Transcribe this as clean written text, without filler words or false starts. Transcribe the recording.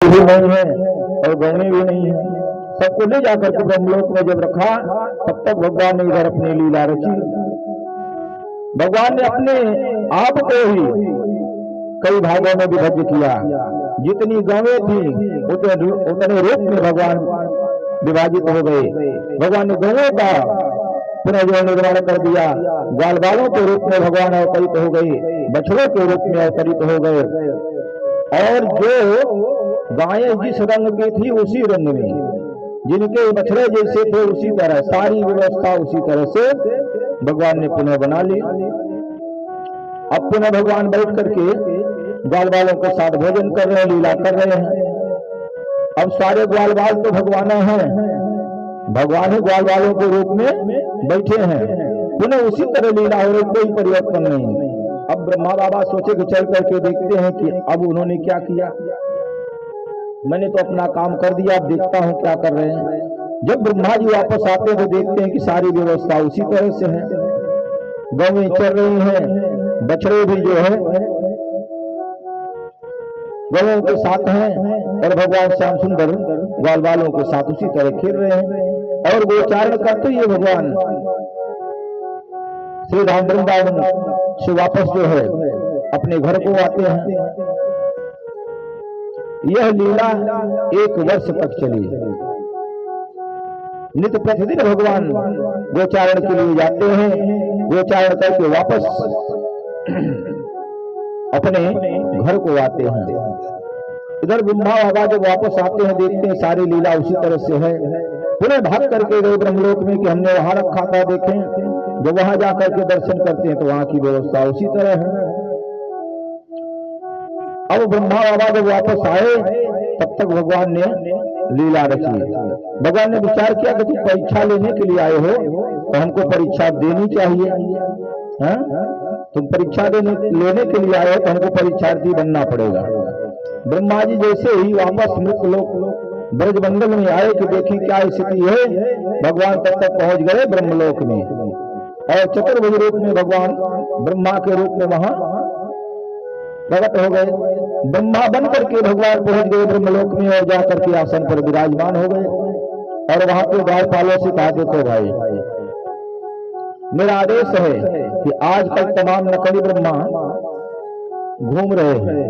भी नहीं है और गौएं भी नहीं है। सबको ले जाकर के ब्रह्मलोक में जब रखा, तब तक भगवान ने इधर अपनी लीला रची। भगवान ने अपने आप को ही कई भागों में विभज्य किया। जितनी गौएं थी उतने रूप में भगवान विभाजित हो गए। भगवान ने गौओं का पुनः जो निर्माण कर दिया। ग्वाल बालों के रूप में भगवान अवतरित हो गए, बछड़ों के रूप में अवतरित हो गए। और जो गायें जिस रंग की थी उसी रंग में, जिनके बछड़े जैसे थे उसी तरह, सारी व्यवस्था उसी तरह से भगवान ने पुनः बना ली। अब पुनः भगवान बैठ करके ग्वाल बालों के साथ भोजन कर रहे हैं, लीला कर रहे हैं। अब सारे ग्वाल बाल तो भगवान हैं, भगवान ही ग्वाल बालों के रूप में बैठे हैं, पुनः उसी तरह लीला हो रही, कोई परिवर्तन नहीं। अब ब्रह्मा बाबा सोचे कि चल करके देखते हैं कि अब उन्होंने क्या किया। मैंने तो अपना काम कर दिया, अब देखता हूं क्या कर रहे हैं। जब ब्रह्मा जी वापस आते हैं तो देखते हैं कि सारी व्यवस्था उसी तरह से है, गौएं चल रही हैं, बछड़े भी जो है गौओं के साथ हैं, और भगवान श्याम सुंदर ग्वाल बालों के साथ उसी तरह खेल रहे हैं। और गोचारण करते हुए भगवान श्री राम वृंदावन से वापस जो है अपने घर को आते हैं। यह लीला 1 वर्ष तक चली। नित्य प्रतिदिन भगवान गोचारण के लिए जाते हैं, गोचारण करके वापस अपने घर को आते हैं। इधर ब्रह्मा बाबा जब वापस आते हैं देखते हैं सारी लीला उसी तरह से है। पुनः भाग करके गए ब्रह्मलोक में कि हमने वहां रखा था, देखें। जब वहां जाकर के दर्शन करते हैं तो वहां की व्यवस्था उसी तरह है। अब ब्रह्मा बाबा जब वापस आए तब तक भगवान ने लीला रची। भगवान ने विचार किया कि तुम परीक्षा लेने के लिए आए हो तो हमको परीक्षा देनी चाहिए। हा? तुम परीक्षा लेने के लिए आए हो तो हमको परीक्षार्थी बनना पड़ेगा। ब्रह्मा जी जैसे ही वापस मृतलोक ब्रजमंडल में आए कि देखें क्या स्थिति है, भगवान तब तक पहुंच गए ब्रह्मलोक में। और चतुर्भुज रूप में भगवान ब्रह्मा के रूप में वहां प्रकट हो गए। ब्रह्मा बन करके भगवान पहुंच गए ब्रह्मलोक में और जाकर के आसन पर विराजमान हो गए। और वहां के द्वारपालों से कहा, देखो भाई, मेरा आदेश है कि आजकल तमाम नकली ब्रह्मा घूम रहे हैं,